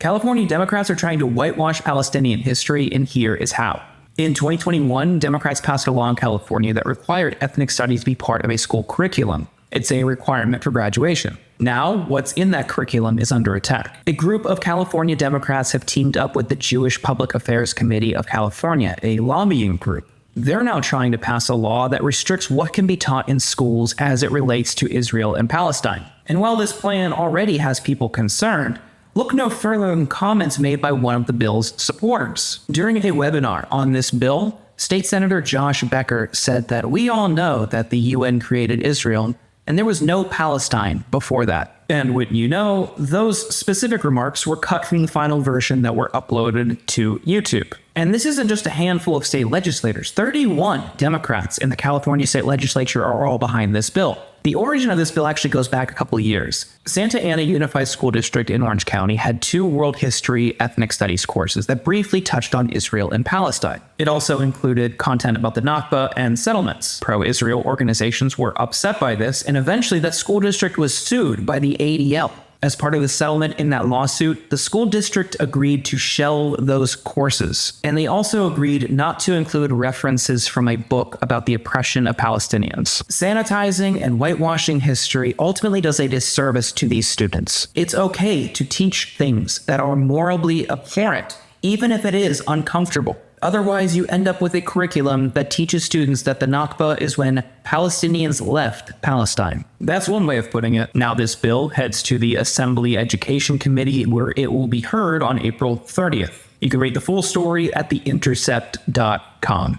California Democrats are trying to whitewash Palestinian history, and here is how. In 2021, Democrats passed a law in California that required ethnic studies be part of a school curriculum. It's a requirement for graduation. Now, what's in that curriculum is under attack. A group of California Democrats have teamed up with the Jewish Public Affairs Committee of California, a lobbying group. They're now trying to pass a law that restricts what can be taught in schools as it relates to Israel and Palestine. And while this plan already has people concerned, look no further than comments made by one of the bill's supporters. During a webinar on this bill, State Senator Josh Becker said that we all know that the UN created Israel, and there was no Palestine before that. And wouldn't you know, those specific remarks were cut from the final version that were uploaded to YouTube. And this isn't just a handful of state legislators. 31 Democrats in the California state legislature are all behind this bill. The origin of this bill actually goes back a couple of years. Santa Ana Unified School District in Orange County had 2 world history ethnic studies courses that briefly touched on Israel and Palestine. It also included content about the Nakba and settlements. Pro-Israel organizations were upset by this, and eventually that school district was sued by the ADL. As part of the settlement in that lawsuit, the school district agreed to shelve those courses, and they also agreed not to include references from a book about the oppression of Palestinians. Sanitizing and whitewashing history ultimately does a disservice to these students. It's okay to teach things that are morally abhorrent, even if it is uncomfortable. Otherwise, you end up with a curriculum that teaches students that the Nakba is when Palestinians left Palestine. That's one way of putting it. Now this bill heads to the Assembly Education Committee, where it will be heard on April 30th. You can read the full story at theintercept.com.